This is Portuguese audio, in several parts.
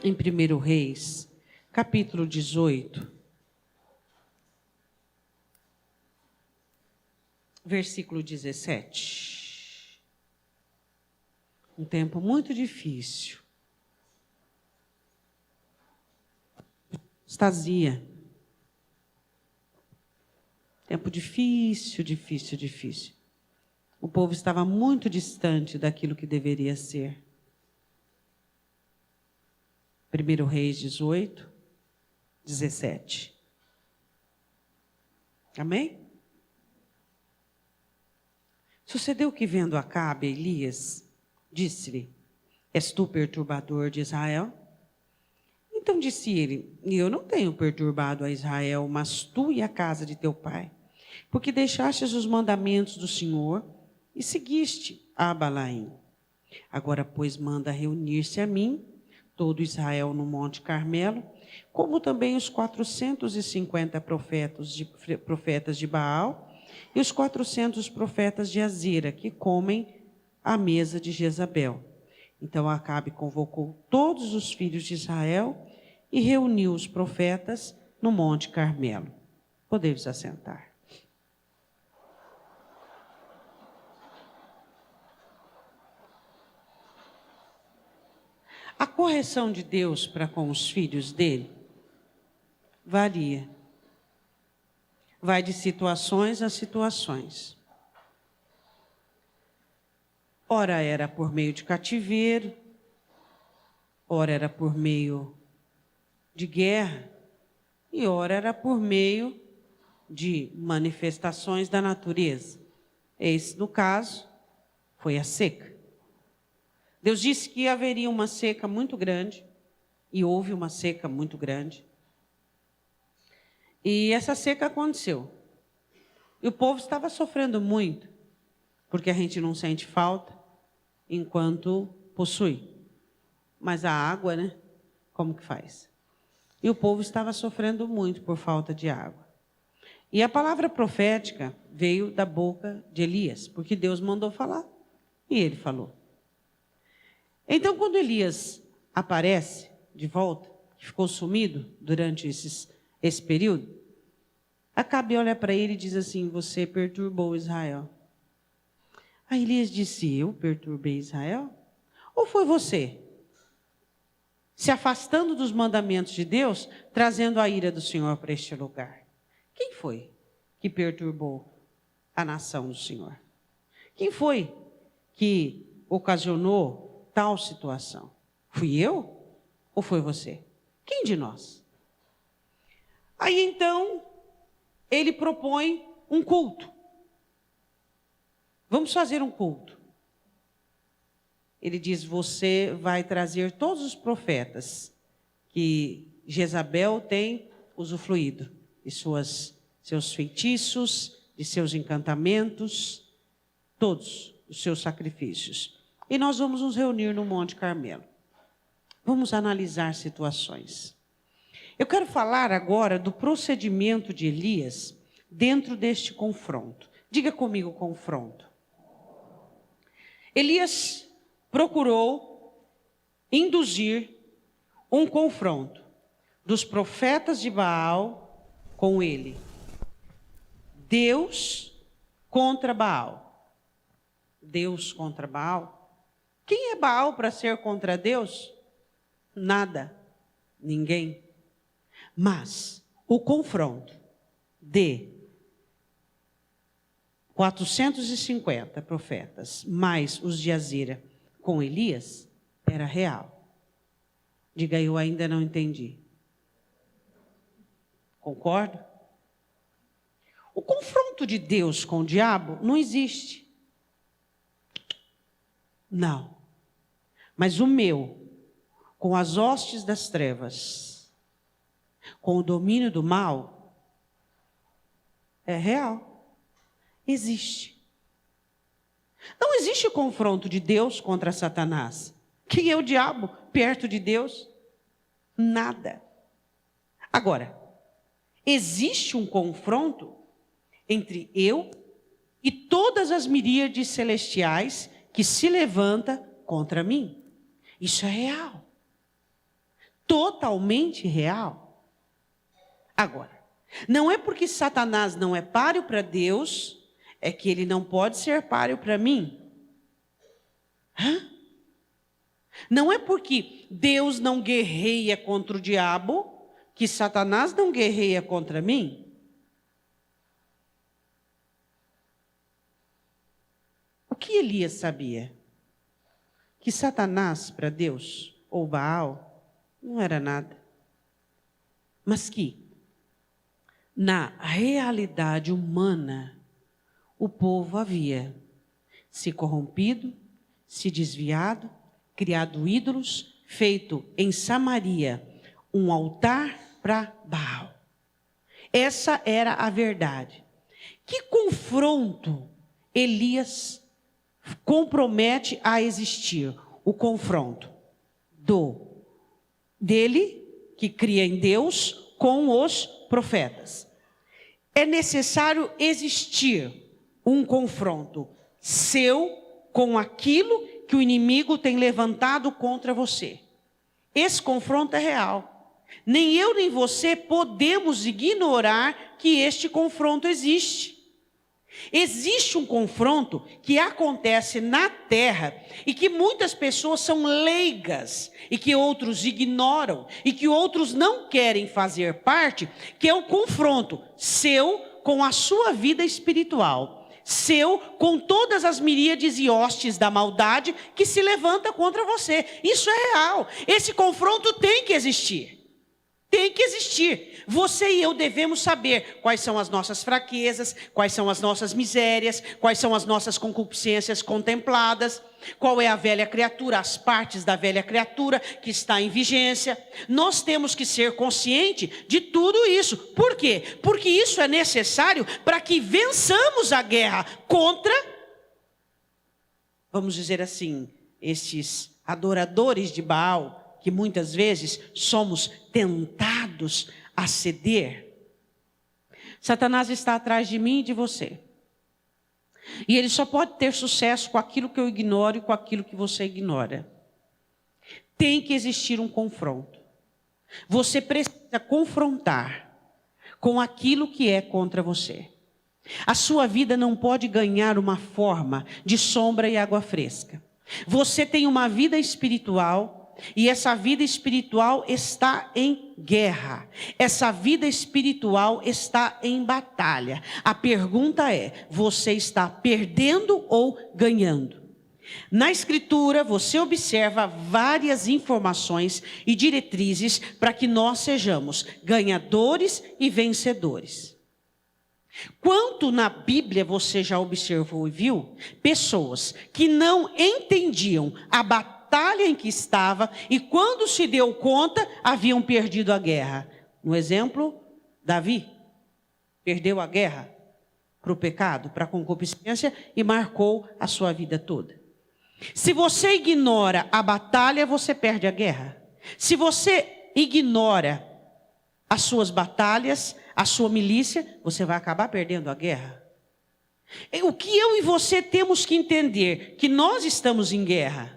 em 1 Reis, capítulo 18, versículo 17. Um tempo muito difícil. Estasia. Tempo difícil, difícil, difícil. O povo estava muito distante daquilo que deveria ser. 1 Reis 18, 17. Amém? Sucedeu que, vendo Acabe, Elias, disse-lhe: És tu perturbador de Israel? Então disse ele: Eu não tenho perturbado a Israel, mas tu e a casa de teu pai, porque deixastes os mandamentos do Senhor e seguiste a Balaim. Agora, pois, manda reunir-se a mim todo Israel no Monte Carmelo, como também os 450 profetas de Baal e os 400 profetas de Azera, que comem à mesa de Jezabel. Então Acabe convocou todos os filhos de Israel e reuniu os profetas no Monte Carmelo. Podeis assentar. A correção de Deus para com os filhos dele varia. Vai de situações a situações. Ora era por meio de cativeiro, ora era por meio de guerra, e ora era por meio de manifestações da natureza. Esse, no caso, foi a seca. Deus disse que haveria uma seca muito grande, e houve uma seca muito grande. E essa seca aconteceu. E o povo estava sofrendo muito, porque a gente não sente falta enquanto possui. Mas a água, né? Como que faz? E o povo estava sofrendo muito por falta de água. E a palavra profética veio da boca de Elias, porque Deus mandou falar, e ele falou. Então, quando Elias aparece de volta, que ficou sumido durante esse período, Acabe olha para ele e diz assim: você perturbou Israel. Aí Elias disse: eu perturbei Israel? Ou foi você? Se afastando dos mandamentos de Deus, trazendo a ira do Senhor para este lugar. Quem foi que perturbou a nação do Senhor? Quem foi que ocasionou tal situação? Fui eu ou foi você? Quem de nós? Aí então, ele propõe um culto. Vamos fazer um culto. Ele diz: você vai trazer todos os profetas que Jezabel tem usufruído, de seus feitiços, de seus encantamentos, todos os seus sacrifícios. E nós vamos nos reunir no Monte Carmelo. Vamos analisar situações. Eu quero falar agora do procedimento de Elias dentro deste confronto. Diga comigo: confronto. Elias procurou induzir um confronto dos profetas de Baal com ele. Deus contra Baal. Deus contra Baal. Quem é Baal para ser contra Deus? Nada. Ninguém. Mas o confronto de 450 profetas, mais os de Azera, com Elias, era real. Diga: eu ainda não entendi. Concorda? O confronto de Deus com o diabo não existe. Não. Mas o meu, com as hostes das trevas, com o domínio do mal, é real. Existe. Não existe o confronto de Deus contra Satanás. Quem é o diabo perto de Deus? Nada. Agora, existe um confronto entre eu e todas as miríades celestiais que se levanta contra mim. Isso é real. totalmente real. Agora, não é porque Satanás não é páreo para Deus, é que ele não pode ser páreo para mim. Não é porque Deus não guerreia contra o diabo, que Satanás não guerreia contra mim. O que Elias sabia? Que Satanás para Deus, ou Baal, não era nada. Mas que, na realidade humana, o povo havia se corrompido, se desviado, criado ídolos, feito em Samaria um altar para Baal. Essa era a verdade. Que confronto Elias compromete a existir? O confronto dele, que cria em Deus, com os profetas. É necessário existir um confronto seu com aquilo que o inimigo tem levantado contra você. Esse confronto é real. Nem eu nem você podemos ignorar que este confronto existe. Existe um confronto que acontece na terra e que muitas pessoas são leigas e que outros ignoram e que outros não querem fazer parte, que é o confronto seu com a sua vida espiritual, seu com todas as miríades e hostes da maldade que se levanta contra você. Isso é real. Esse confronto tem que existir. Tem que existir. Você e eu devemos saber quais são as nossas fraquezas, quais são as nossas misérias, quais são as nossas concupiscências contempladas, qual é a velha criatura, as partes da velha criatura que está em vigência. Nós temos que ser conscientes de tudo isso. Por quê? Porque isso é necessário para que vençamos a guerra contra, vamos dizer assim, esses adoradores de Baal, que muitas vezes somos tentados a ceder. Satanás está atrás de mim e de você. E ele só pode ter sucesso com aquilo que eu ignoro e com aquilo que você ignora. Tem que existir um confronto. Você precisa confrontar com aquilo que é contra você. A sua vida não pode ganhar uma forma de sombra e água fresca. Você tem uma vida espiritual. E essa vida espiritual está em guerra. Essa vida espiritual está em batalha. A pergunta é: você está perdendo ou ganhando? Na Escritura, você observa várias informações e diretrizes para que nós sejamos ganhadores e vencedores. Quanto na Bíblia você já observou e viu pessoas que não entendiam a batalha em que estava e quando se deu conta haviam perdido a guerra. No exemplo, Davi perdeu a guerra para o pecado, para a concupiscência e marcou a sua vida toda. Se você ignora a batalha, você perde a guerra. Se você ignora as suas batalhas, a sua milícia, você vai acabar perdendo a guerra. O que eu e você temos que entender? Que nós estamos em guerra.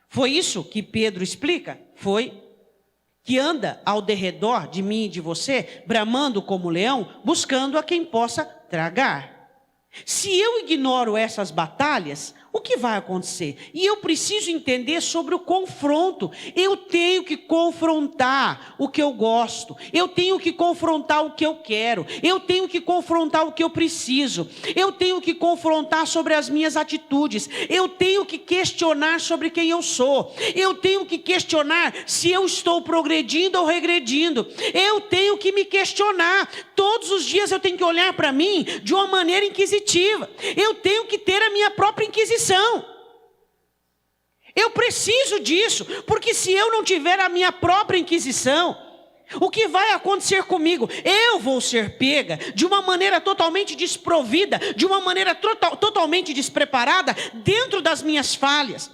Foi isso que Pedro explica? Foi que anda ao derredor de mim e de você, bramando como leão, buscando a quem possa tragar. Se eu ignoro essas batalhas, o que vai acontecer? E eu preciso entender sobre o confronto. Eu tenho que confrontar o que eu gosto. Eu tenho que confrontar o que eu quero. Eu tenho que confrontar o que eu preciso. Eu tenho que confrontar sobre as minhas atitudes. Eu tenho que questionar sobre quem eu sou. Eu tenho que questionar se eu estou progredindo ou regredindo. Eu tenho que me questionar. Todos os dias eu tenho que olhar para mim de uma maneira inquisitiva. Eu tenho que ter a minha própria inquisição. Eu preciso disso, porque se eu não tiver a minha própria inquisição, o que vai acontecer comigo? Eu vou ser pega de uma maneira totalmente desprovida, de uma maneira totalmente despreparada, dentro das minhas falhas.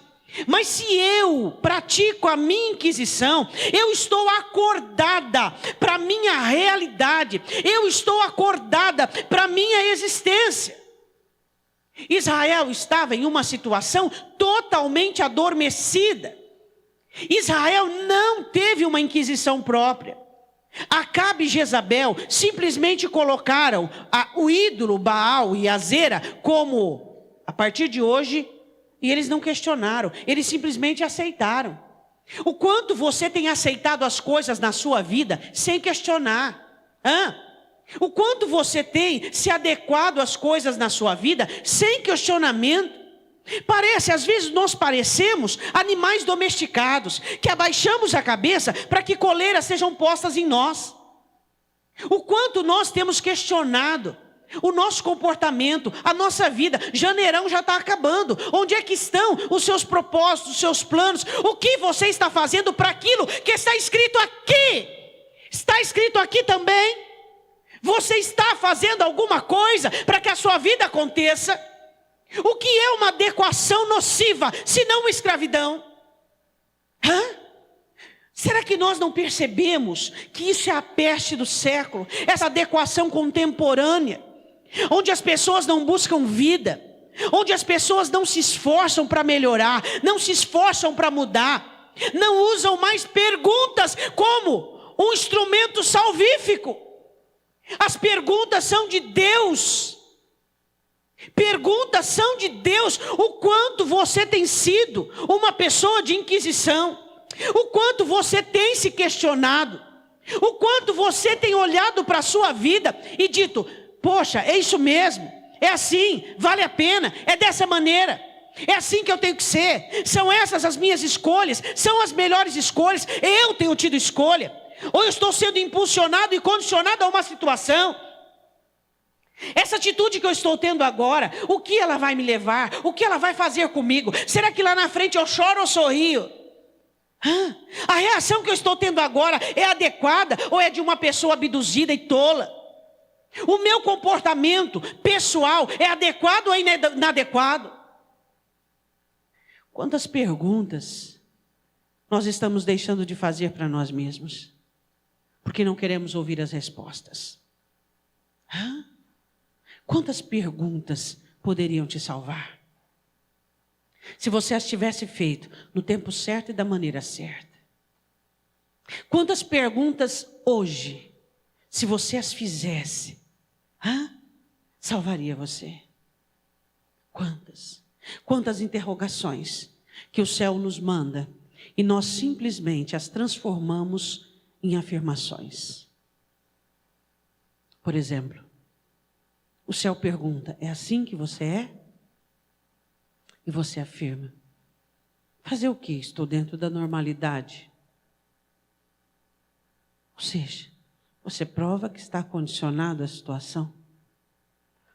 Mas se eu pratico a minha inquisição, eu estou acordada para a minha realidade, eu estou acordada para a minha existência. Israel estava em uma situação totalmente adormecida. Israel não teve uma inquisição própria. Acabe e Jezabel simplesmente colocaram o ídolo Baal e Azera como, a partir de hoje, e eles não questionaram, eles simplesmente aceitaram. O quanto você tem aceitado as coisas na sua vida sem questionar? O quanto você tem se adequado às coisas na sua vida sem questionamento? Às vezes nós parecemos animais domesticados, que abaixamos a cabeça para que coleiras sejam postas em nós. O quanto nós temos questionado o nosso comportamento, a nossa vida. Janeirão já está acabando. Onde é que estão os seus propósitos, os seus planos? O que você está fazendo para aquilo que está escrito aqui? Está escrito aqui também? Você está fazendo alguma coisa para que a sua vida aconteça? O que é uma adequação nociva, se não uma escravidão? Será que nós não percebemos que isso é a peste do século? Essa adequação contemporânea, onde as pessoas não buscam vida, onde as pessoas não se esforçam para melhorar, não se esforçam para mudar, não usam mais perguntas como um instrumento salvífico. As perguntas são de Deus. Perguntas são de Deus. O quanto você tem sido uma pessoa de inquisição, o quanto você tem se questionado, o quanto você tem olhado para a sua vida e dito: poxa, é isso mesmo, é assim, vale a pena, é dessa maneira, é assim que eu tenho que ser, são essas as minhas escolhas, são as melhores escolhas, eu tenho tido escolha, ou eu estou sendo impulsionado e condicionado a uma situação. Essa atitude que eu estou tendo agora, o que ela vai me levar? O que ela vai fazer comigo? Será que lá na frente eu choro ou sorrio? A reação que eu estou tendo agora é adequada ou é de uma pessoa abduzida e tola? O meu comportamento pessoal é adequado ou é inadequado? Quantas perguntas nós estamos deixando de fazer para nós mesmos, porque não queremos ouvir as respostas? Quantas perguntas poderiam te salvar? Se você as tivesse feito no tempo certo e da maneira certa. Quantas perguntas hoje, se você as fizesse, salvaria você? Quantas interrogações que o céu nos manda e nós simplesmente as transformamos em afirmações. Por exemplo, o céu pergunta: é assim que você é? E você afirma: fazer o quê? Estou dentro da normalidade. Ou seja, você prova que está condicionado à situação.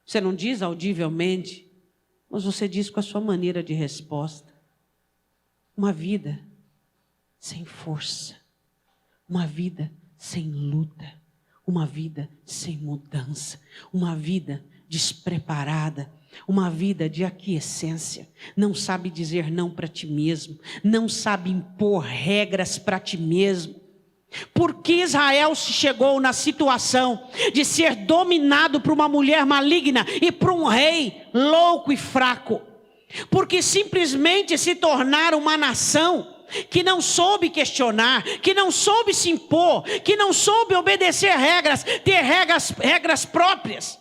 Você não diz audivelmente, mas você diz com a sua maneira de resposta. Uma vida sem força, uma vida sem luta, uma vida sem mudança, uma vida despreparada, uma vida de aquiescência, não sabe dizer não para ti mesmo, não sabe impor regras para ti mesmo. Por que Israel se chegou na situação de ser dominado por uma mulher maligna e por um rei louco e fraco? Porque simplesmente se tornaram uma nação que não soube questionar, que não soube se impor, que não soube obedecer regras, ter regras próprias.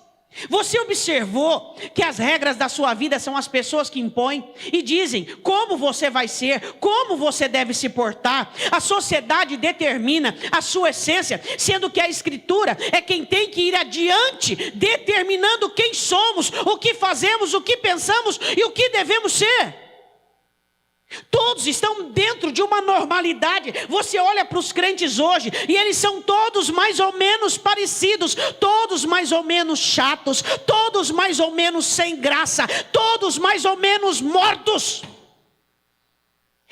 Você observou que as regras da sua vida são as pessoas que impõem e dizem como você vai ser, como você deve se portar. A sociedade determina a sua essência, sendo que a Escritura é quem tem que ir adiante, determinando quem somos, o que fazemos, o que pensamos e o que devemos ser. Todos estão dentro de uma normalidade. Você olha para os crentes hoje e eles são todos mais ou menos parecidos, todos mais ou menos chatos, todos mais ou menos sem graça, todos mais ou menos mortos.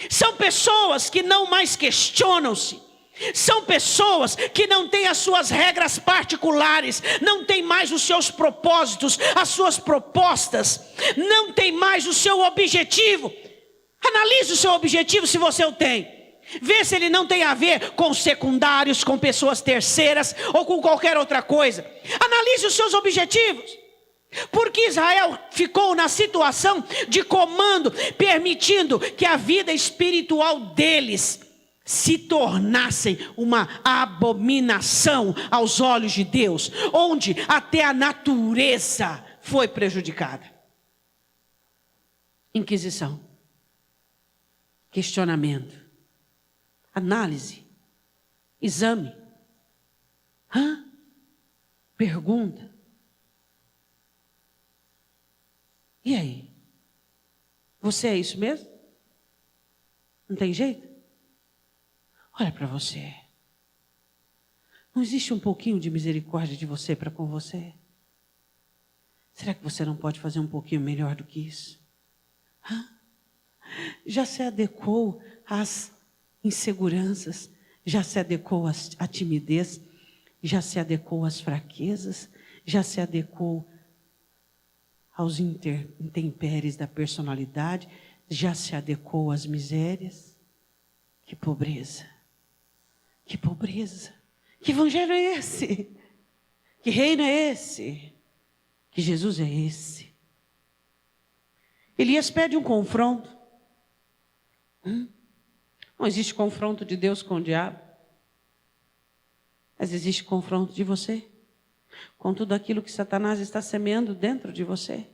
São pessoas que não mais questionam-se. São pessoas que não têm as suas regras particulares, não têm mais os seus propósitos, as suas propostas, não têm mais o seu objetivo. Analise o seu objetivo se você o tem. Vê se ele não tem a ver com secundários, com pessoas terceiras ou com qualquer outra coisa. Analise os seus objetivos. Porque Israel ficou na situação de comando, permitindo que a vida espiritual deles se tornassem uma abominação aos olhos de Deus, onde até a natureza foi prejudicada. Inquisição, questionamento, análise, exame, pergunta. E aí? Você é isso mesmo? Não tem jeito? Olha para você. Não existe um pouquinho de misericórdia de você para com você? Será que você não pode fazer um pouquinho melhor do que isso? Já se adequou às inseguranças? Já se adequou à timidez? Já se adequou às fraquezas? Já se adequou aos intempéries da personalidade? Já se adequou às misérias? Que pobreza! Que pobreza! Que evangelho é esse? Que reino é esse? Que Jesus é esse? Elias pede um confronto. Não existe confronto de Deus com o diabo. Mas existe confronto de você com tudo aquilo que Satanás está semeando dentro de você.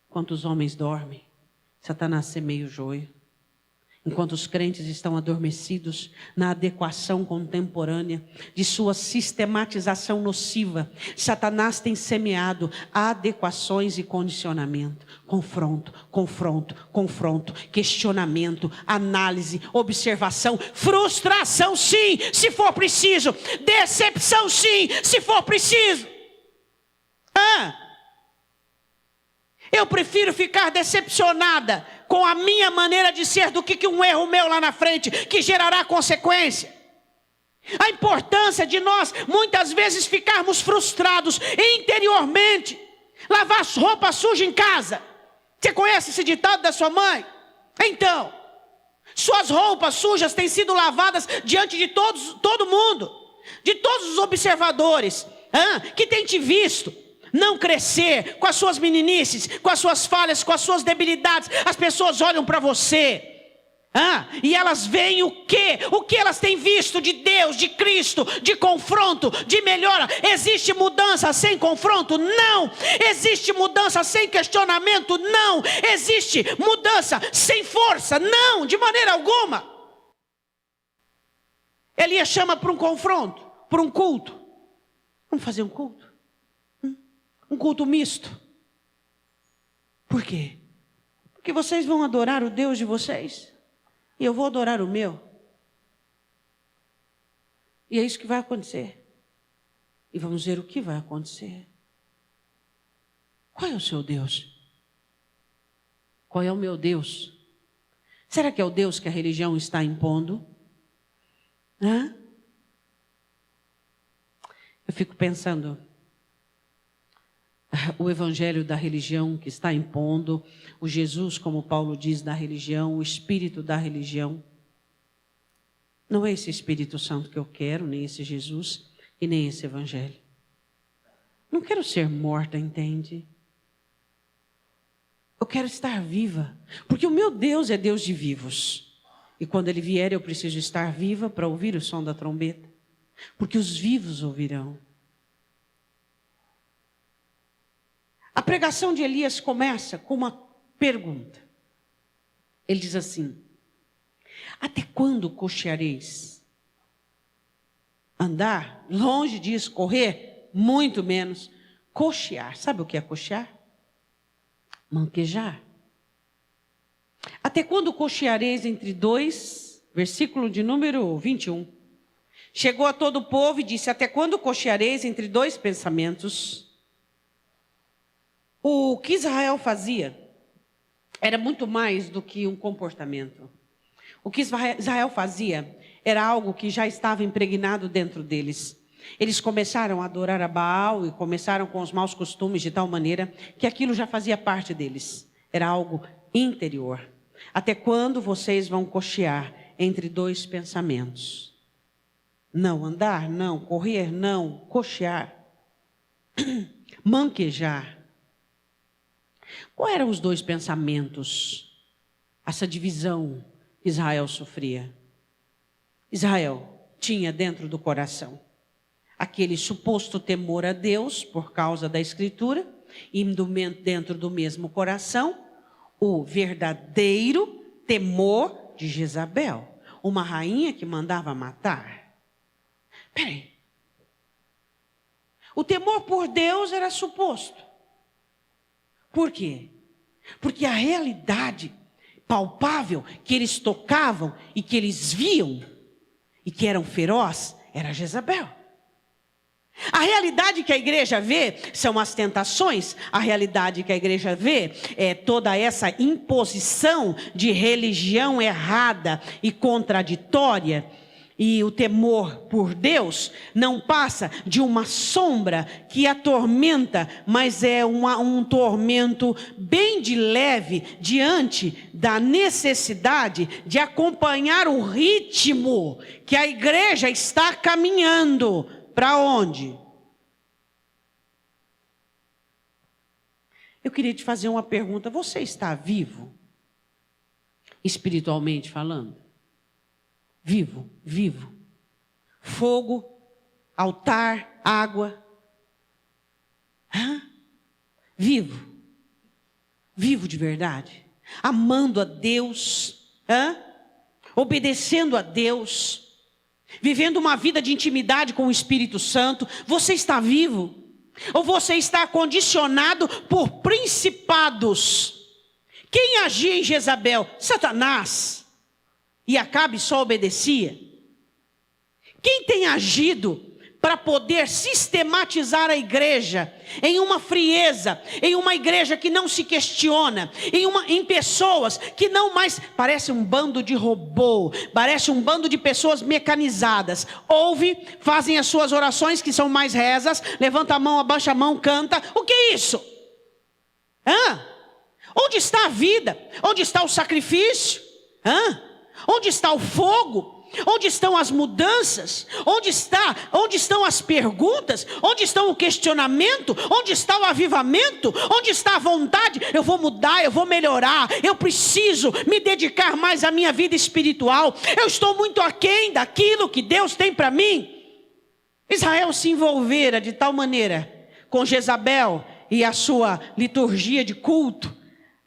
Enquanto os homens dormem, Satanás semeia o joio. Enquanto os crentes estão adormecidos na adequação contemporânea de sua sistematização nociva, Satanás tem semeado adequações e condicionamento, confronto, questionamento, análise, observação, frustração sim, se for preciso, decepção sim, se for preciso. Eu prefiro ficar decepcionada com a minha maneira de ser do que um erro meu lá na frente, que gerará consequência. A importância de nós, muitas vezes, ficarmos frustrados interiormente. Lavar roupa suja em casa. Você conhece esse ditado da sua mãe? Então, suas roupas sujas têm sido lavadas diante de todo mundo, de todos os observadores que têm te visto não crescer com as suas meninices, com as suas falhas, com as suas debilidades. As pessoas olham para você e elas veem o quê? O que elas têm visto de Deus, de Cristo, de confronto, de melhora. Existe mudança sem confronto? Não. Existe mudança sem questionamento? Não. Existe mudança sem força? Não, de maneira alguma. Elias chama para um confronto, para um culto. Vamos fazer um culto? Um culto misto. Por quê? Porque vocês vão adorar o Deus de vocês e eu vou adorar o meu. E é isso que vai acontecer. E vamos ver o que vai acontecer. Qual é o seu Deus? Qual é o meu Deus? Será que é o Deus que a religião está impondo? Eu fico pensando, o evangelho da religião que está impondo, o Jesus, como Paulo diz, da religião, o espírito da religião. Não é esse Espírito Santo que eu quero, nem esse Jesus e nem esse evangelho. Não quero ser morta, entende? Eu quero estar viva, porque o meu Deus é Deus de vivos. E quando Ele vier, eu preciso estar viva para ouvir o som da trombeta, porque os vivos ouvirão. A pregação de Elias começa com uma pergunta. Ele diz assim: até quando cocheareis? Andar, longe disso, correr, muito menos. Cochear, sabe o que é cochear? Manquejar. Até quando cocheareis entre dois, versículo de número 21. Chegou a todo o povo e disse: até quando cocheareis entre dois pensamentos? O que Israel fazia era muito mais do que um comportamento. O que Israel fazia era algo que já estava impregnado dentro deles. Eles começaram a adorar a Baal e começaram com os maus costumes de tal maneira que aquilo já fazia parte deles. Era algo interior. Até quando vocês vão cochear entre dois pensamentos? Não andar, não correr, não cochear, manquejar. Quais eram os dois pensamentos? Essa divisão que Israel sofria. Israel tinha dentro do coração aquele suposto temor a Deus por causa da Escritura, e dentro do mesmo coração, o verdadeiro temor de Jezabel, uma rainha que mandava matar. Peraí. O temor por Deus era suposto. Por quê? Porque a realidade palpável que eles tocavam e que eles viam e que eram feroz era Jezabel. A realidade que a igreja vê são as tentações, a realidade que a igreja vê é toda essa imposição de religião errada e contraditória. E o temor por Deus não passa de uma sombra que atormenta, mas é um tormento bem de leve diante da necessidade de acompanhar o ritmo que a igreja está caminhando. Para onde? Eu queria te fazer uma pergunta. Você está vivo? Espiritualmente falando? Vivo, vivo. Fogo, altar, água. Vivo. Vivo de verdade. Amando a Deus. Obedecendo a Deus. Vivendo uma vida de intimidade com o Espírito Santo. Você está vivo? Ou você está condicionado por principados? Quem agia em Jezabel? Satanás. E Acabe só obedecia? Quem tem agido para poder sistematizar a igreja em uma frieza, em uma igreja que não se questiona, em pessoas que não mais, parece um bando de robô, parece um bando de pessoas mecanizadas, ouve, fazem as suas orações que são mais rezas, levanta a mão, abaixa a mão, canta, o que é isso? Onde está a vida? Onde está o sacrifício? Onde está o fogo? Onde estão as mudanças? Onde estão as perguntas? Onde está o questionamento? Onde está o avivamento? Onde está a vontade? Eu vou mudar, eu vou melhorar. Eu preciso me dedicar mais à minha vida espiritual. Eu estou muito aquém daquilo que Deus tem para mim. Israel se envolvera de tal maneira com Jezabel e a sua liturgia de culto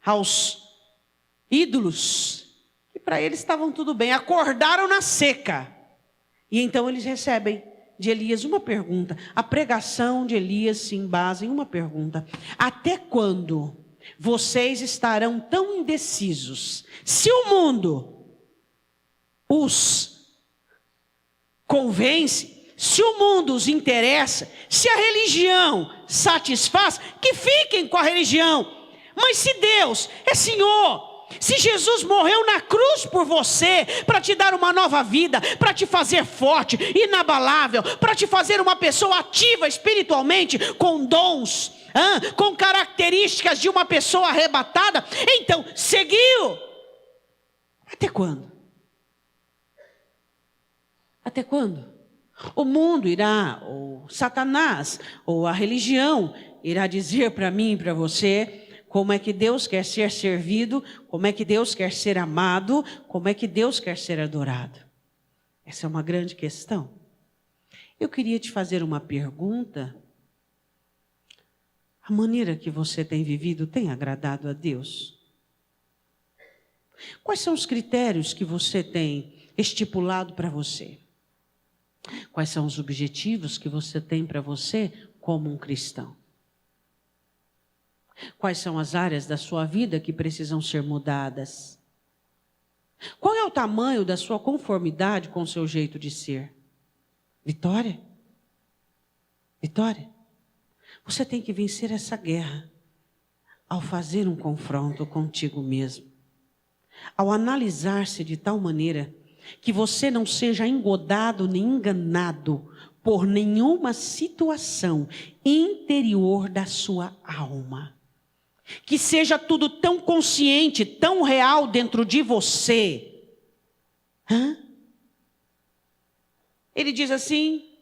aos ídolos, para eles estavam tudo bem, acordaram na seca. E então eles recebem de Elias uma pergunta. A pregação de Elias se embasa em uma pergunta: até quando vocês estarão tão indecisos? Se o mundo os convence, se o mundo os interessa, se a religião satisfaz, que fiquem com a religião. Mas se Deus é Senhor, se Jesus morreu na cruz por você, para te dar uma nova vida, para te fazer forte, inabalável, para te fazer uma pessoa ativa espiritualmente, com dons, com características de uma pessoa arrebatada, então seguiu. Até quando? Até quando? O mundo irá, ou Satanás, ou a religião irá dizer para mim e para você como é que Deus quer ser servido, como é que Deus quer ser amado, como é que Deus quer ser adorado. Essa é uma grande questão. Eu queria te fazer uma pergunta. A maneira que você tem vivido tem agradado a Deus? Quais são os critérios que você tem estipulado para você? Quais são os objetivos que você tem para você como um cristão? Quais são as áreas da sua vida que precisam ser mudadas? Qual é o tamanho da sua conformidade com o seu jeito de ser? Vitória? Vitória? Você tem que vencer essa guerra ao fazer um confronto contigo mesmo. Ao analisar-se de tal maneira que você não seja engodado nem enganado por nenhuma situação interior da sua alma. Que seja tudo tão consciente, tão real dentro de você. Ele diz assim: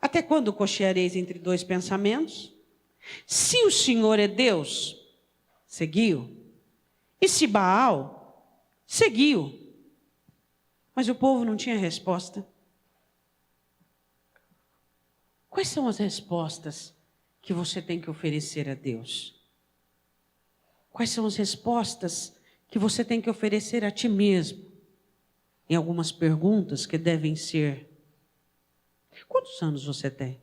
até quando cocheareis entre dois pensamentos? Se o Senhor é Deus, seguiu. E se Baal, seguiu. Mas o povo não tinha resposta. Quais são as respostas que você tem que oferecer a Deus? Quais são as respostas que você tem que oferecer a ti mesmo? Em algumas perguntas que devem ser: quantos anos você tem?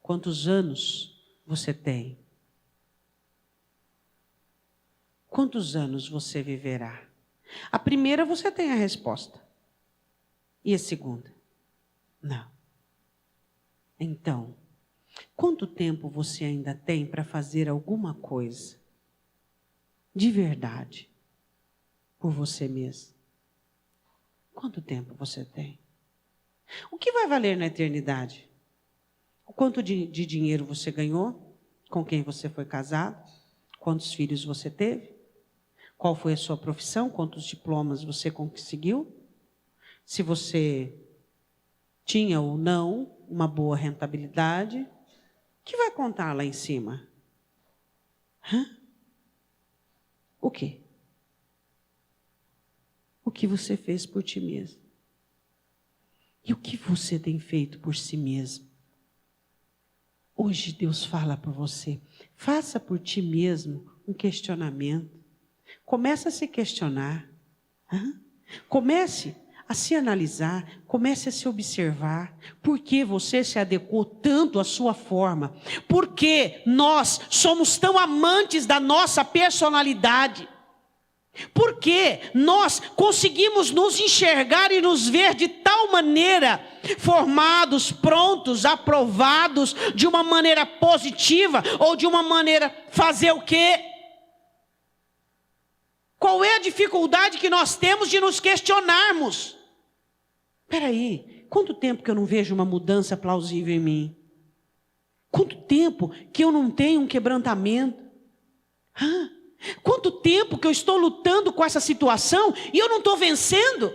Quantos anos você tem? Quantos anos você viverá? A primeira você tem a resposta. E a segunda? Não. Então, quanto tempo você ainda tem para fazer alguma coisa de verdade por você mesmo? Quanto tempo você tem? O que vai valer na eternidade? O quanto de dinheiro você ganhou? Com quem você foi casado? Quantos filhos você teve? Qual foi a sua profissão? Quantos diplomas você conseguiu? Se você tinha ou não uma boa rentabilidade, o que vai contar lá em cima? O quê? O que você fez por ti mesmo? E o que você tem feito por si mesmo? Hoje Deus fala para você, faça por ti mesmo um questionamento. Comece a se questionar. Comece a se analisar, comece a se observar. Por que você se adequou tanto à sua forma? Por que nós somos tão amantes da nossa personalidade? Por que nós conseguimos nos enxergar e nos ver de tal maneira, formados, prontos, aprovados, de uma maneira positiva, ou de uma maneira fazer o quê? Qual é a dificuldade que nós temos de nos questionarmos? Espera aí, quanto tempo que eu não vejo uma mudança plausível em mim? Quanto tempo que eu não tenho um quebrantamento? Quanto tempo que eu estou lutando com essa situação e eu não estou vencendo?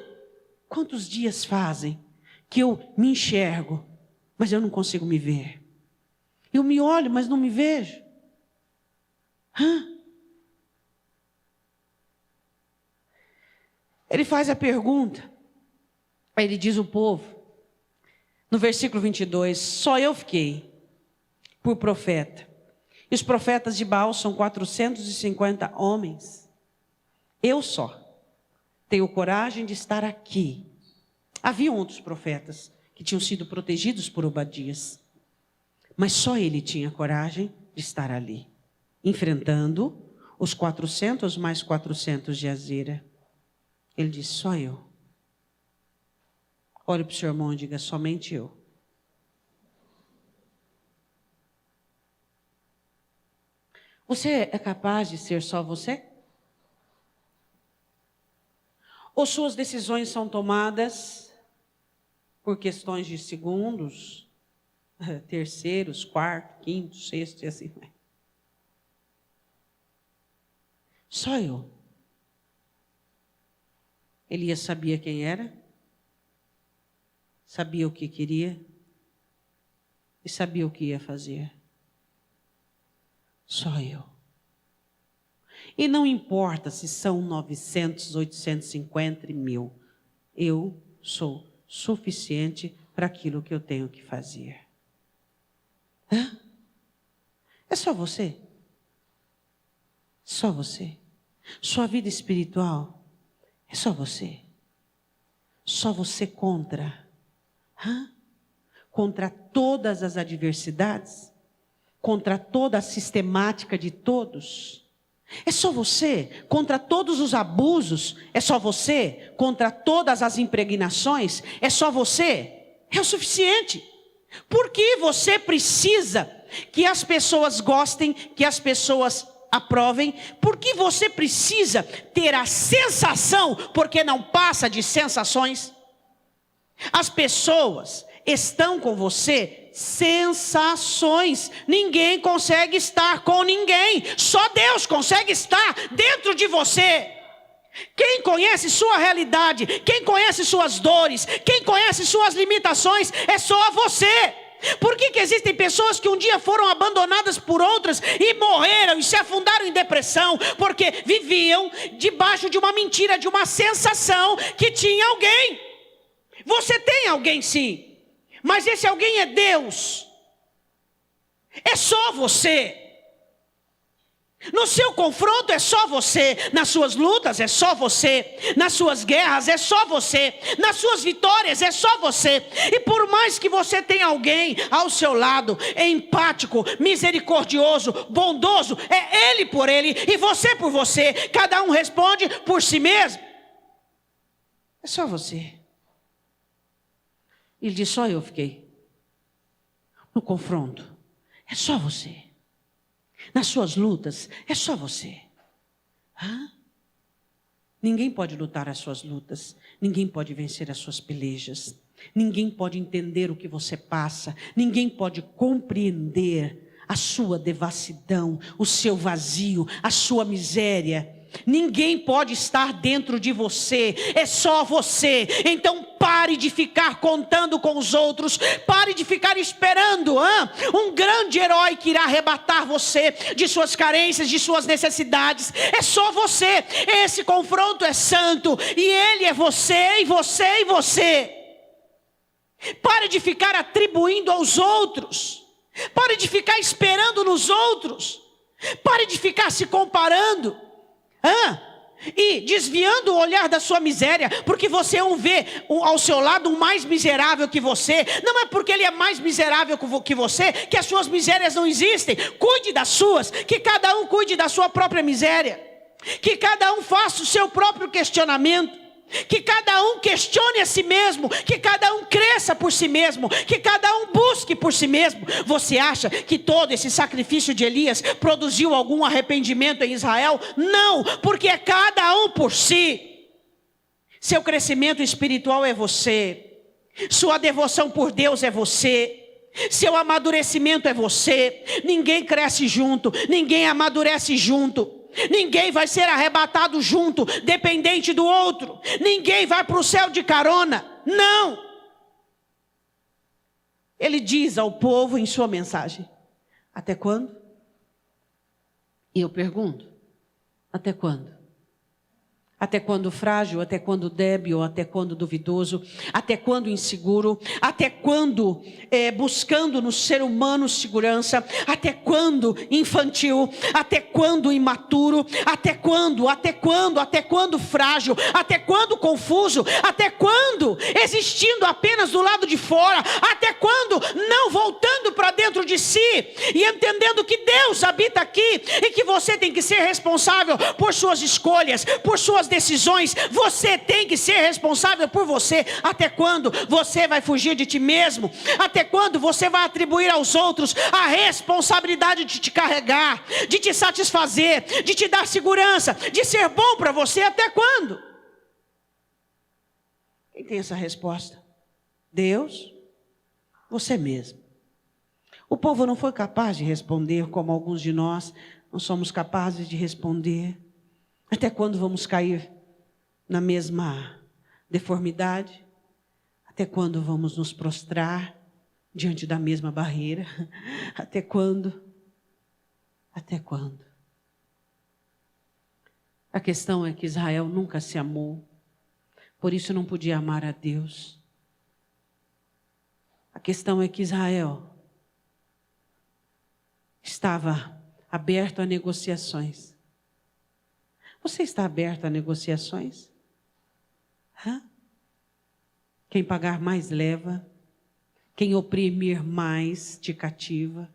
Quantos dias fazem que eu me enxergo, mas eu não consigo me ver? Eu me olho, mas não me vejo? Ele faz a pergunta, aí ele diz ao povo, no versículo 22, só eu fiquei por profeta. E os profetas de Baal são 450 homens. Eu só tenho coragem de estar aqui. Havia outros profetas que tinham sido protegidos por Obadias. Mas só ele tinha coragem de estar ali, enfrentando os 400 mais 400 de Azera. Ele disse, só eu. Olhe para o seu irmão e diga, somente eu. Você é capaz de ser só você? Ou suas decisões são tomadas por questões de segundos, terceiros, quarto, quinto, sexto e assim vai? Só eu. Elias sabia quem era, sabia o que queria e sabia o que ia fazer. Só eu. E não importa se são 900, 850 e 1000. Eu sou suficiente para aquilo que eu tenho que fazer. É só você? Só você? Sua vida espiritual? É só você? Só você contra? Contra todas as adversidades? Contra toda a sistemática de todos? É só você? Contra todos os abusos? É só você? Contra todas as impregnações? É só você? É o suficiente. Por que você precisa que as pessoas gostem, que as pessoas aprovem? Por que você precisa ter a sensação, porque não passa de sensações? As pessoas estão com você, sensações. Ninguém consegue estar com ninguém. Só Deus consegue estar dentro de você. Quem conhece sua realidade, quem conhece suas dores, quem conhece suas limitações, é só você. Por que existem pessoas que um dia foram abandonadas por outras e morreram e se afundaram em depressão? Porque viviam debaixo de uma mentira, de uma sensação que tinha alguém. Você tem alguém sim, mas esse alguém é Deus. É só você. No seu confronto é só você, nas suas lutas é só você, nas suas guerras é só você, nas suas vitórias é só você. E por mais que você tenha alguém ao seu lado, empático, misericordioso, bondoso, é ele por ele e você por você. Cada um responde por si mesmo. É só você. Ele diz, só eu fiquei no confronto. É só você. Nas suas lutas, é só você. Ninguém pode lutar as suas lutas. Ninguém pode vencer as suas pelejas. Ninguém pode entender o que você passa. Ninguém pode compreender a sua devassidão, o seu vazio, a sua miséria. Ninguém pode estar dentro de você, é só você. Então pare de ficar contando com os outros, pare de ficar esperando um grande herói que irá arrebatar você de suas carências, de suas necessidades. É só você. Esse confronto é santo e ele é você e você e você. Pare de ficar atribuindo aos outros, pare de ficar esperando nos outros, pare de ficar se comparando. E desviando o olhar da sua miséria, porque você vê ao seu lado um mais miserável que você. Não é porque ele é mais miserável que você que as suas misérias não existem. Cuide das suas, que cada um cuide da sua própria miséria, que cada um faça o seu próprio questionamento, que cada um questione a si mesmo, que cada um cresça por si mesmo, que cada um busque por si mesmo. Você acha que todo esse sacrifício de Elias produziu algum arrependimento em Israel? Não, porque é cada um por si. Seu crescimento espiritual é você, sua devoção por Deus é você, seu amadurecimento é você. Ninguém cresce junto, ninguém amadurece junto. Ninguém vai ser arrebatado junto, dependente do outro. Ninguém vai para o céu de carona. Não. Ele diz ao povo em sua mensagem: até quando? E eu pergunto: até quando? Até quando frágil, até quando débil, até quando duvidoso, até quando inseguro, até quando buscando no ser humano segurança, até quando infantil, até quando imaturo, até quando frágil, até quando confuso, até quando existindo apenas do lado de fora, até quando não voltando para dentro de si e entendendo que Deus habita aqui e que você tem que ser responsável por suas escolhas, por suas decisões. Você tem que ser responsável por você. Até quando você vai fugir de ti mesmo? Até quando você vai atribuir aos outros a responsabilidade de te carregar, de te satisfazer, de te dar segurança, de ser bom para você? Até quando? Quem tem essa resposta? Deus? Você mesmo. O povo não foi capaz de responder como alguns de nós não somos capazes de responder. Até quando vamos cair na mesma deformidade? Até quando vamos nos prostrar diante da mesma barreira? Até quando? Até quando? A questão é que Israel nunca se amou, por isso não podia amar a Deus. A questão é que Israel estava aberto a negociações. Você está aberto a negociações? Quem pagar mais leva, quem oprimir mais te cativa,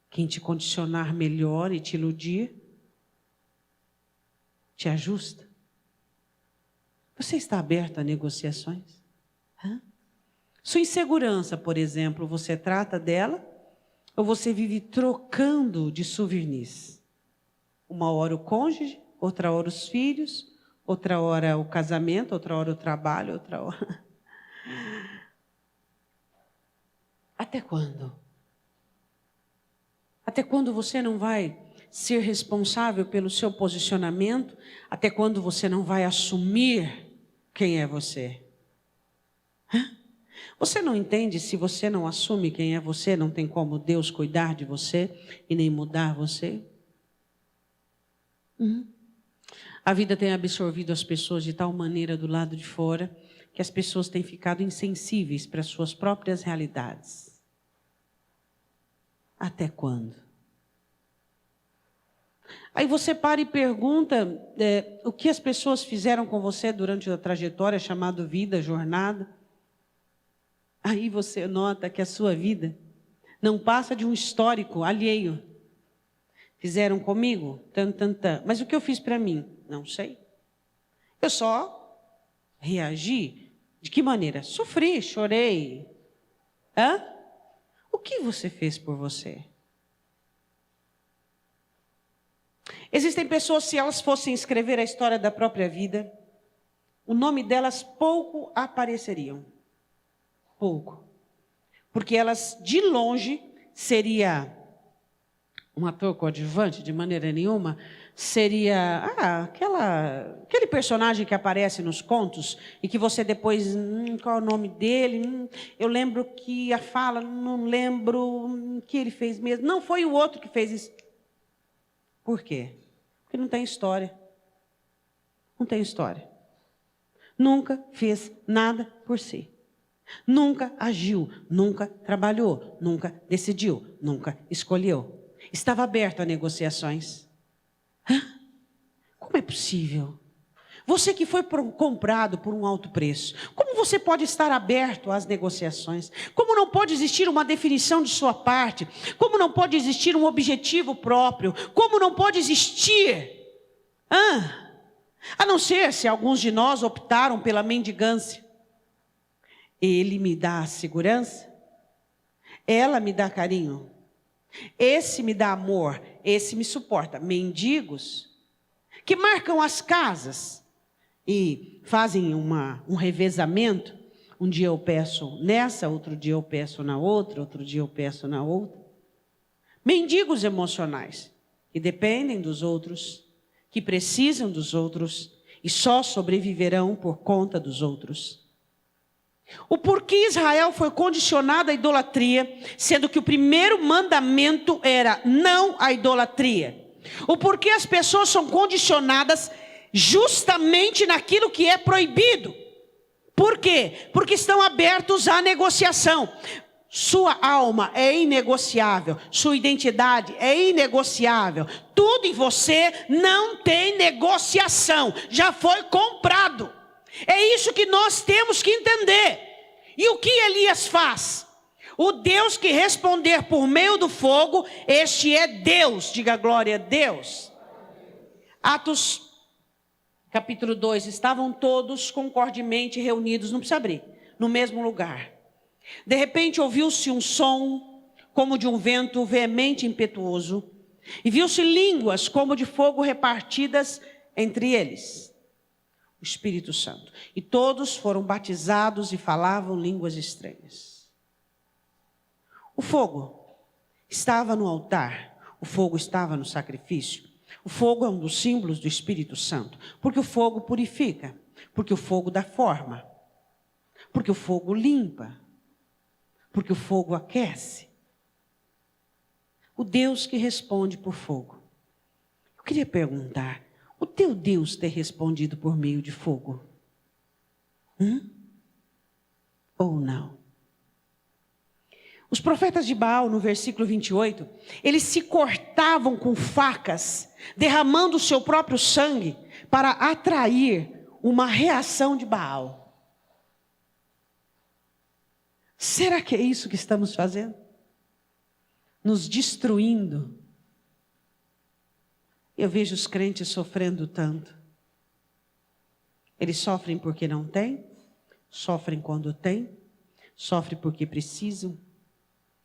quem te condicionar melhor e te iludir, te ajusta. Você está aberto a negociações? Sua insegurança, por exemplo, você trata dela ou você vive trocando de souvenirs? Uma hora o cônjuge, outra hora os filhos, outra hora o casamento, outra hora o trabalho, outra hora... Até quando? Até quando você não vai ser responsável pelo seu posicionamento? Até quando você não vai assumir quem é você? Você não entende? Se você não assume quem é você, não tem como Deus cuidar de você e nem mudar você? A vida tem absorvido as pessoas de tal maneira do lado de fora que as pessoas têm ficado insensíveis para as suas próprias realidades. Até quando? Aí você para e pergunta o que as pessoas fizeram com você durante a trajetória chamada vida, jornada. Aí você nota que a sua vida não passa de um histórico alheio. Fizeram comigo? Mas o que eu fiz para mim? Não sei. Eu só reagi. De que maneira? Sofri, chorei. O que você fez por você? Existem pessoas, se elas fossem escrever a história da própria vida, o nome delas pouco apareceriam. Pouco. Porque elas, de longe, seria um ator coadjuvante, de maneira nenhuma, seria aquele personagem que aparece nos contos e que você depois, qual é o nome dele? Eu lembro que a fala, não lembro o que ele fez mesmo. Não, foi o outro que fez isso. Por quê? Porque não tem história. Não tem história. Nunca fez nada por si. Nunca agiu, nunca trabalhou, nunca decidiu, nunca escolheu. Estava aberto a negociações. Como é possível? Você que foi comprado por um alto preço, como você pode estar aberto às negociações? Como não pode existir uma definição de sua parte? Como não pode existir um objetivo próprio? Como não pode existir? A não ser se alguns de nós optaram pela mendigância. Ele me dá segurança, ela me dá carinho, esse me dá amor, esse me suporta. Mendigos que marcam as casas e fazem um revezamento. Um dia eu peço nessa, outro dia eu peço na outra, outro dia eu peço na outra. Mendigos emocionais que dependem dos outros, que precisam dos outros e só sobreviverão por conta dos outros. O porquê Israel foi condicionado à idolatria, sendo que o primeiro mandamento era não à idolatria. O porquê as pessoas são condicionadas justamente naquilo que é proibido. Por quê? Porque estão abertos à negociação. Sua alma é inegociável, sua identidade é inegociável. Tudo em você não tem negociação, já foi comprado. É isso que nós temos que entender. E o que Elias faz? O Deus que responder por meio do fogo, este é Deus. Diga glória a Deus. Atos capítulo 2. Estavam todos concordemente reunidos, não precisa abrir, no mesmo lugar. De repente ouviu-se um som como de um vento veemente e impetuoso. E viu-se línguas como de fogo repartidas entre eles. O Espírito Santo. E todos foram batizados e falavam línguas estranhas. O fogo estava no altar. O fogo estava no sacrifício. O fogo é um dos símbolos do Espírito Santo. Porque o fogo purifica. Porque o fogo dá forma. Porque o fogo limpa. Porque o fogo aquece. O Deus que responde por fogo. Eu queria perguntar. O teu Deus ter respondido por meio de fogo? Ou não? Os profetas de Baal, no versículo 28, eles se cortavam com facas, derramando o seu próprio sangue, para atrair uma reação de Baal. Será que é isso que estamos fazendo? Nos destruindo. Eu vejo os crentes sofrendo tanto. Eles sofrem porque não têm, sofrem quando têm, sofrem porque precisam,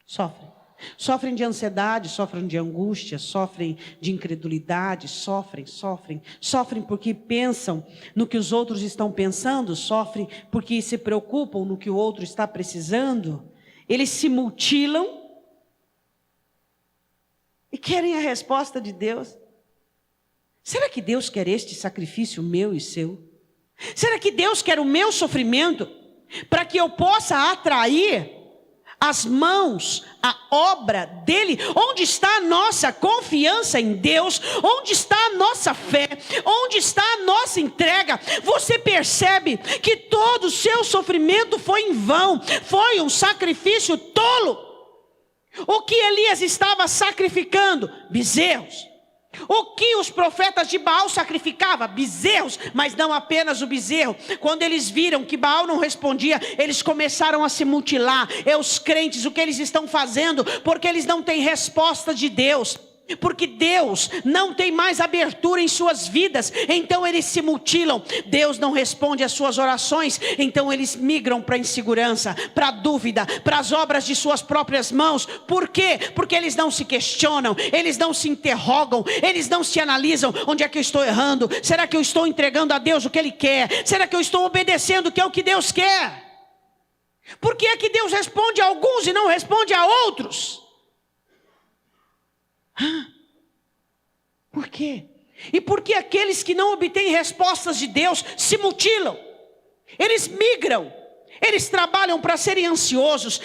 sofrem. Sofrem de ansiedade, sofrem de angústia, sofrem de incredulidade, sofrem porque pensam no que os outros estão pensando, sofrem porque se preocupam no que o outro está precisando. Eles se mutilam e querem a resposta de Deus. Será que Deus quer este sacrifício meu e seu? Será que Deus quer o meu sofrimento? para que eu possa atrair as mãos, a obra dele. Onde está a nossa confiança em Deus? Onde está a nossa fé? Onde está a nossa entrega? Você percebe que todo o seu sofrimento foi em vão, foi um sacrifício tolo. O que Elias estava sacrificando? Bezerros. O que os profetas de Baal sacrificavam? Bezerros, mas não apenas o bezerro. Quando eles viram que Baal não respondia, eles começaram a se mutilar. Os crentes, o que eles estão fazendo? Porque eles não têm resposta de Deus. Porque Deus não tem mais abertura em suas vidas, então eles se mutilam. Deus não responde às suas orações, então eles migram para a insegurança, para a dúvida, para as obras de suas próprias mãos. Por quê? Porque eles não se questionam, eles não se interrogam, eles não se analisam. Onde é que eu estou errando? Será que eu estou entregando a Deus o que Ele quer? Será que eu estou obedecendo o que é o que Deus quer? Por que é que Deus responde a alguns e não responde a outros? Por quê? E por que aqueles que não obtêm respostas de Deus se mutilam? Eles migram, eles trabalham para serem ansiosos,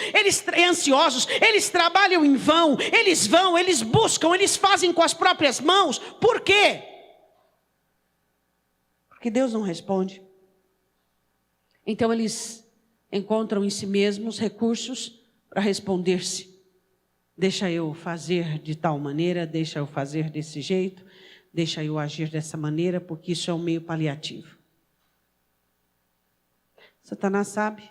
eles trabalham em vão, eles buscam, eles fazem com as próprias mãos. Por quê? Porque Deus não responde. Então eles encontram em si mesmos recursos para responder-se. Deixa eu fazer de tal maneira, deixa eu fazer desse jeito, deixa eu agir dessa maneira, porque isso é um meio paliativo. Satanás sabe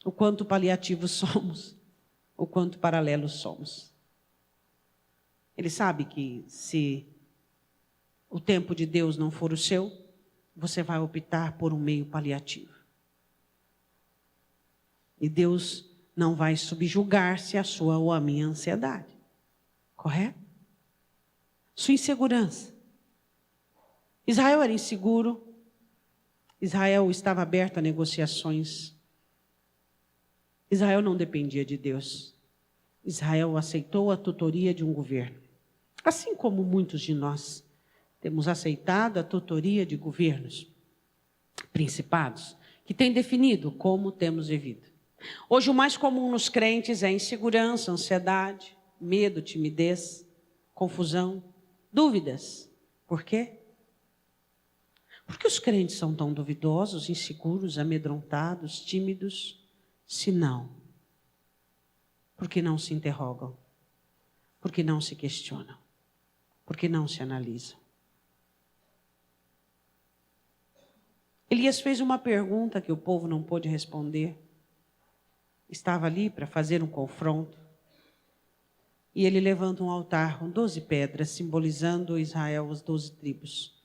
o quanto paliativos somos, o quanto paralelos somos. Ele sabe que se o tempo de Deus não for o seu, você vai optar por um meio paliativo. E Deus não vai subjugar-se à sua ou à minha ansiedade. Correto? Sua insegurança. Israel era inseguro. Israel estava aberto a negociações. Israel não dependia de Deus. Israel aceitou a tutoria de um governo. Assim como muitos de nós temos aceitado a tutoria de governos, principados, que têm definido como temos vivido. Hoje o mais comum nos crentes é insegurança, ansiedade, medo, timidez, confusão, dúvidas. Por quê? Por que os crentes são tão duvidosos, inseguros, amedrontados, tímidos? Se não, porque não se interrogam, porque não se questionam, porque não se analisam. Elias fez uma pergunta que o povo não pôde responder. Estava ali para fazer um confronto. E ele levanta um altar com 12 pedras, simbolizando Israel, as 12 tribos.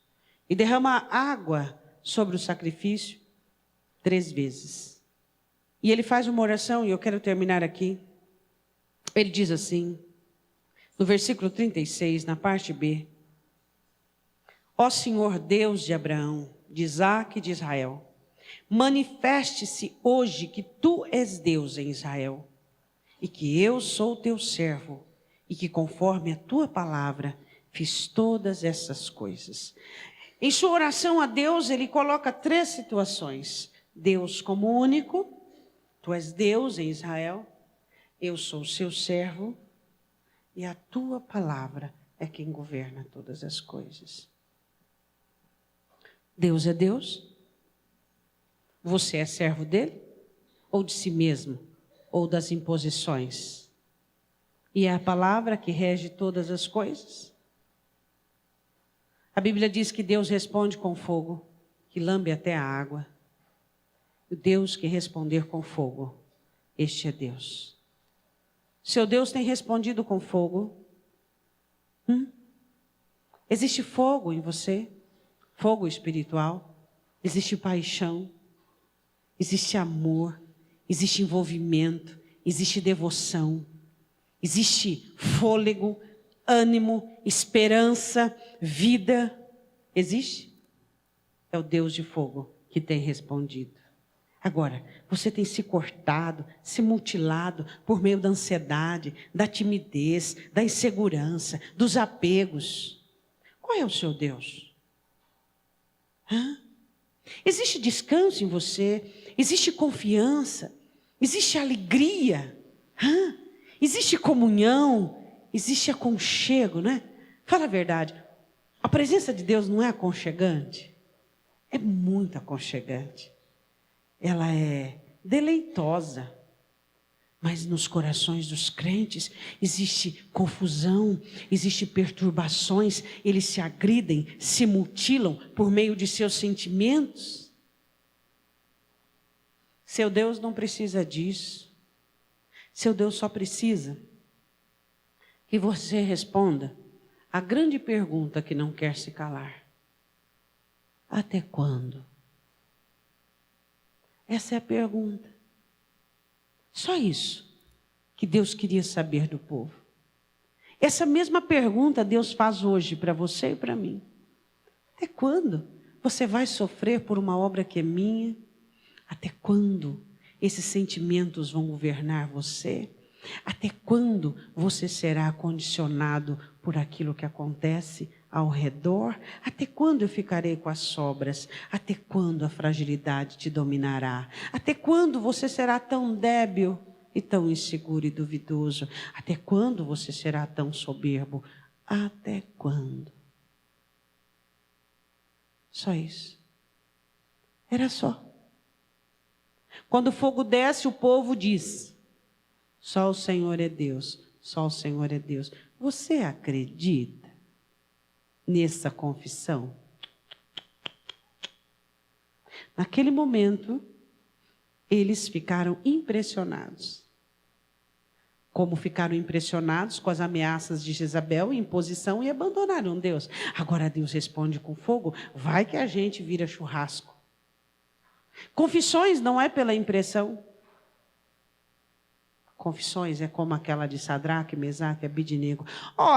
E derrama água sobre o sacrifício 3 vezes. E ele faz uma oração, e eu quero terminar aqui. Ele diz assim, no versículo 36, na parte B: Ó Senhor Deus de Abraão, de Isaque e de Israel, manifeste-se hoje que tu és Deus em Israel, e que eu sou teu servo, e que conforme a tua palavra fiz todas essas coisas. Em sua oração a Deus, ele coloca 3 situações. Deus como único, tu és Deus em Israel, eu sou o seu servo, e a tua palavra é quem governa todas as coisas. Deus é Deus. Você é servo dele? Ou de si mesmo? Ou das imposições? E é a palavra que rege todas as coisas? A Bíblia diz que Deus responde com fogo, que lambe até a água. O Deus que responder com fogo, este é Deus. Seu Deus tem respondido com fogo? Existe fogo em você? Fogo espiritual? Existe paixão? Existe amor, existe envolvimento, existe devoção, existe fôlego, ânimo, esperança, vida. Existe? É o Deus de fogo que tem respondido. Agora, você tem se cortado, se mutilado por meio da ansiedade, da timidez, da insegurança, dos apegos. Qual é o seu Deus? Existe descanso em você, existe confiança, existe alegria, existe comunhão, existe aconchego, né? Fala a verdade, a presença de Deus não é aconchegante? É muito aconchegante. Ela é deleitosa. Mas nos corações dos crentes existe confusão, existe perturbações, eles se agridem, se mutilam por meio de seus sentimentos. Seu Deus não precisa disso. Seu Deus só precisa que você responda a grande pergunta que não quer se calar. Até quando? Essa é a pergunta. Só isso que Deus queria saber do povo. Essa mesma pergunta Deus faz hoje para você e para mim. Até quando você vai sofrer por uma obra que é minha? Até quando esses sentimentos vão governar você? Até quando você será condicionado por aquilo que acontece ao redor? Até quando eu ficarei com as sobras? Até quando a fragilidade te dominará? Até quando você será tão débil e tão inseguro e duvidoso? Até quando você será tão soberbo? Até quando? Só isso. Era só. Quando o fogo desce, o povo diz: só o Senhor é Deus, só o Senhor é Deus. Você acredita nessa confissão? Naquele momento, eles ficaram impressionados. Como ficaram impressionados com as ameaças de Jezabel, imposição, e abandonaram Deus. Agora Deus responde com fogo: vai que a gente vira churrasco. Confissões não é pela impressão. Confissões é como aquela de Sadraque, Mesaque e Abidnego.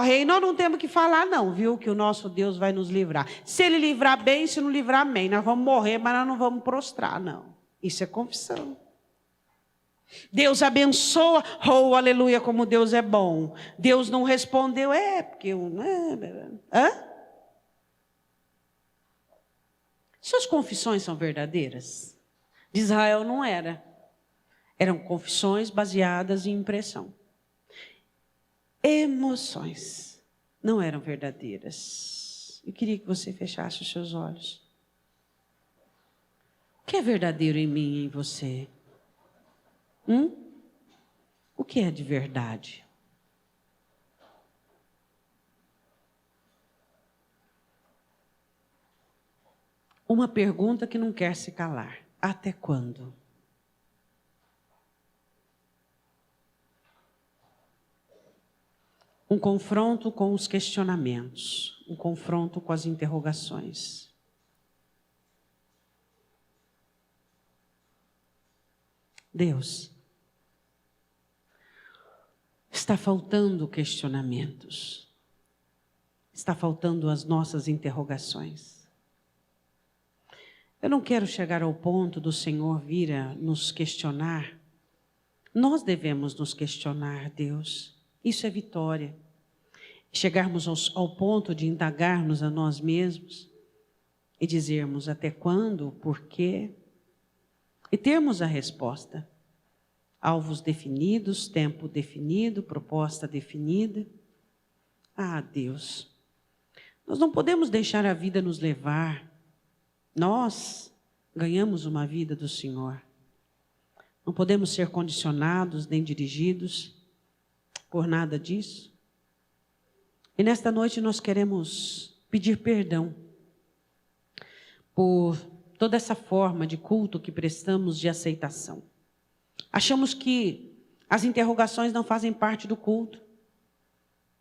Rei, nós não temos que falar não, viu? Que o nosso Deus vai nos livrar. Se Ele livrar bem, se não livrar, amém. Nós vamos morrer, mas nós não vamos prostrar, não. Isso é confissão. Deus abençoa, aleluia, como Deus é bom. Deus não respondeu, porque eu... Suas confissões são verdadeiras? De Israel não era. Eram confissões baseadas em impressão. Emoções não eram verdadeiras. Eu queria que você fechasse os seus olhos. O que é verdadeiro em mim e em você? O que é de verdade? Uma pergunta que não quer se calar. Até quando? Um confronto com os questionamentos, um confronto com as interrogações. Deus, está faltando questionamentos, está faltando as nossas interrogações. Eu não quero chegar ao ponto do Senhor vir a nos questionar. Nós devemos nos questionar, Deus. Isso é vitória. Chegarmos ao ponto de indagarmos a nós mesmos e dizermos até quando, por quê, e termos a resposta. Alvos definidos, tempo definido, proposta definida. Deus, nós não podemos deixar a vida nos levar. Nós ganhamos uma vida do Senhor. Não podemos ser condicionados nem dirigidos por nada disso. E nesta noite nós queremos pedir perdão por toda essa forma de culto que prestamos de aceitação. Achamos que as interrogações não fazem parte do culto,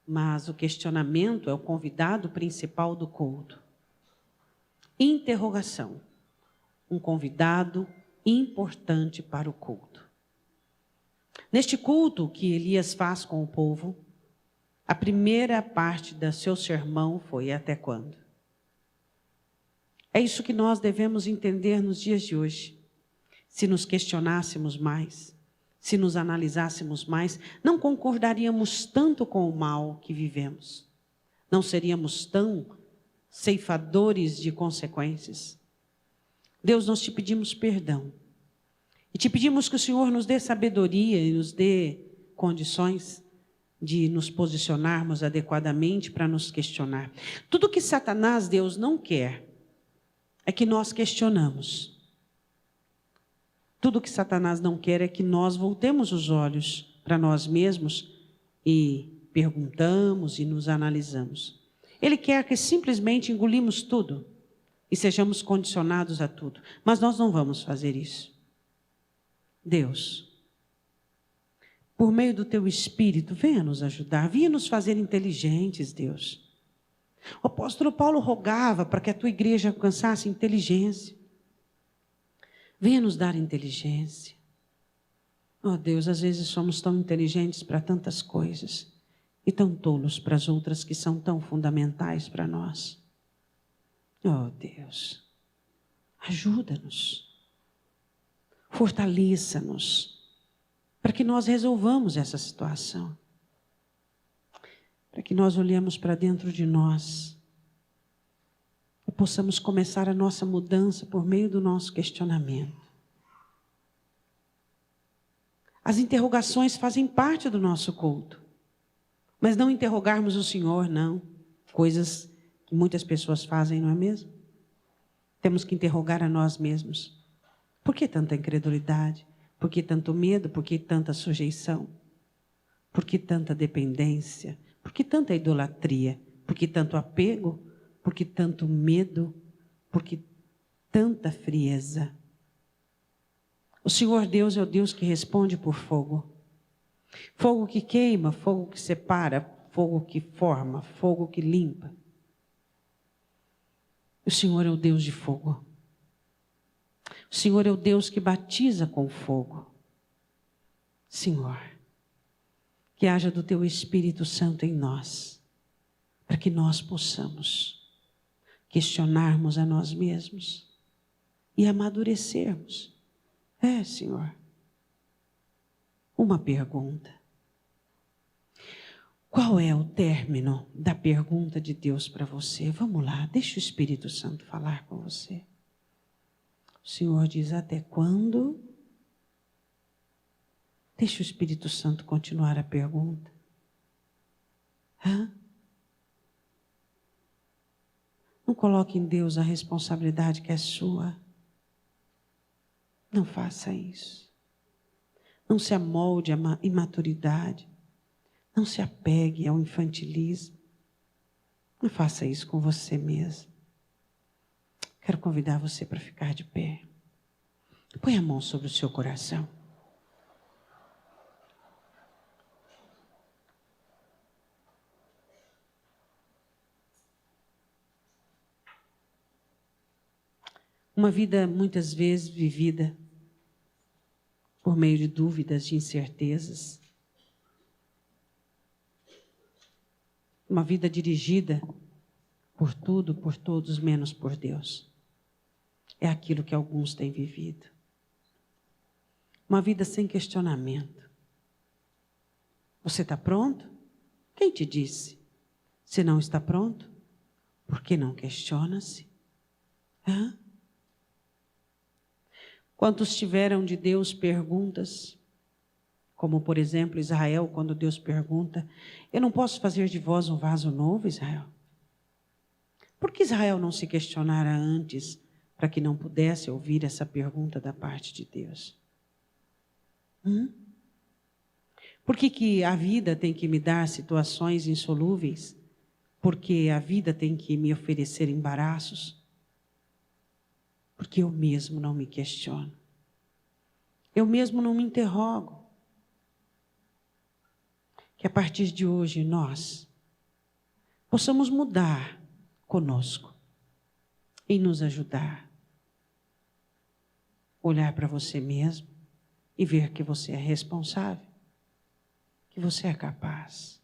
mas o questionamento é o convidado principal do culto. Interrogação, um convidado importante para o culto. Neste culto que Elias faz com o povo, a primeira parte do seu sermão foi até quando? É isso que nós devemos entender nos dias de hoje. Se nos questionássemos mais, se nos analisássemos mais, não concordaríamos tanto com o mal que vivemos. Não seríamos tão ceifadores de consequências. Deus, nós te pedimos perdão. E te pedimos que o Senhor nos dê sabedoria e nos dê condições de nos posicionarmos adequadamente para nos questionar. Tudo que Satanás, Deus, não quer é que nós questionamos. Tudo que Satanás não quer é que nós voltemos os olhos para nós mesmos e perguntamos e nos analisamos. Ele quer que simplesmente engolimos tudo e sejamos condicionados a tudo. Mas nós não vamos fazer isso. Deus, por meio do teu Espírito, venha nos ajudar, venha nos fazer inteligentes, Deus. O apóstolo Paulo rogava para que a tua igreja alcançasse inteligência. Venha nos dar inteligência. Oh Deus, às vezes somos tão inteligentes para tantas coisas e tão tolos para as outras que são tão fundamentais para nós. Oh Deus, ajuda-nos, fortaleça-nos, para que nós resolvamos essa situação. Para que nós olhemos para dentro de nós e possamos começar a nossa mudança por meio do nosso questionamento. As interrogações fazem parte do nosso culto, mas não interrogarmos o Senhor, não. Coisas que muitas pessoas fazem, não é mesmo? Temos que interrogar a nós mesmos. Por que tanta incredulidade? Por que tanto medo? Por que tanta sujeição? Por que tanta dependência? Por que tanta idolatria? Por que tanto apego? Por que tanto medo? Por que tanta frieza? O Senhor Deus é o Deus que responde por fogo. Fogo que queima, fogo que separa, fogo que forma, fogo que limpa. O Senhor é o Deus de fogo. O Senhor é o Deus que batiza com fogo. Senhor, que haja do teu Espírito Santo em nós, para que nós possamos questionarmos a nós mesmos e amadurecermos. Senhor, uma pergunta. Qual é o término da pergunta de Deus para você? Vamos lá, deixa o Espírito Santo falar com você. O Senhor diz, até quando? Deixa o Espírito Santo continuar a pergunta. Não coloque em Deus a responsabilidade que é sua. Não faça isso. Não se amolde à imaturidade. Não se apegue ao infantilismo. Não faça isso com você mesmo. Quero convidar você para ficar de pé. Põe a mão sobre o seu coração. Uma vida muitas vezes vivida por meio de dúvidas, de incertezas. Uma vida dirigida por tudo, por todos, menos por Deus. É aquilo que alguns têm vivido. Uma vida sem questionamento. Você está pronto? Quem te disse? Se não está pronto, por que não questiona-se? Quantos tiveram de Deus perguntas, como por exemplo Israel, quando Deus pergunta, eu não posso fazer de vós um vaso novo, Israel? Por que Israel não se questionara antes, para que não pudesse ouvir essa pergunta da parte de Deus? Por que a vida tem que me dar situações insolúveis? Porque a vida tem que me oferecer embaraços? Porque eu mesmo não me questiono. Eu mesmo não me interrogo. Que a partir de hoje nós possamos mudar conosco e nos ajudar. Olhar para você mesmo e ver que você é responsável, que você é capaz.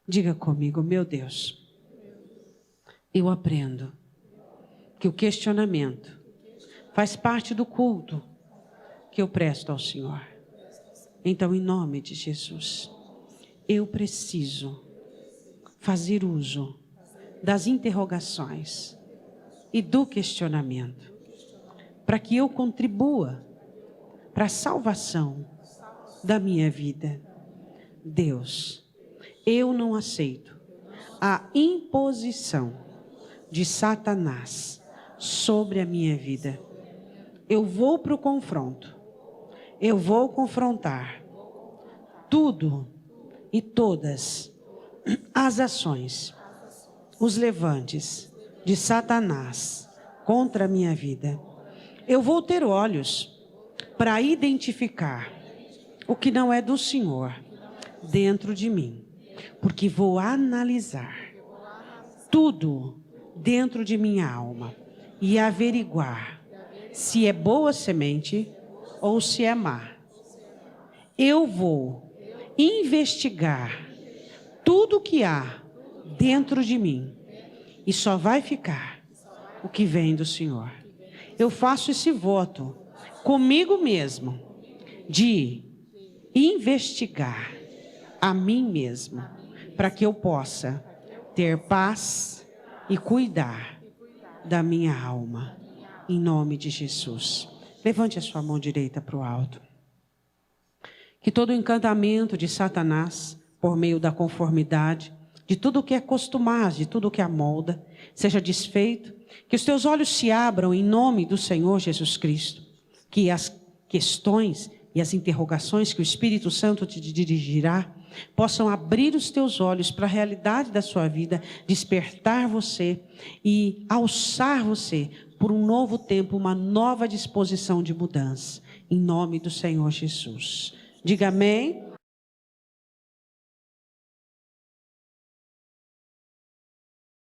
Diga comigo, meu Deus, eu aprendo que o questionamento faz parte do culto que eu presto ao Senhor. Então, em nome de Jesus, eu preciso fazer uso das interrogações e do questionamento para que eu contribua para a salvação da minha vida. Deus, eu não aceito a imposição de Satanás sobre a minha vida. Eu vou para o confronto. Eu vou confrontar tudo e todas as ações, os levantes de Satanás contra a minha vida. Eu vou ter olhos para identificar o que não é do Senhor dentro de mim, porque vou analisar tudo dentro de minha alma e averiguar se é boa semente ou se é má. Eu vou investigar tudo que há dentro de mim e só vai ficar o que vem do Senhor. Eu faço esse voto comigo mesmo de investigar a mim mesmo para que eu possa ter paz e cuidar da minha alma, em nome de Jesus. Levante a sua mão direita para o alto. Que todo encantamento de Satanás, por meio da conformidade, de tudo que é costumaz, de tudo que amolda, seja desfeito, que os teus olhos se abram em nome do Senhor Jesus Cristo, que as questões e as interrogações que o Espírito Santo te dirigirá, possam abrir os teus olhos para a realidade da sua vida, despertar você e alçar você por um novo tempo, uma nova disposição de mudança, em nome do Senhor Jesus. Diga amém.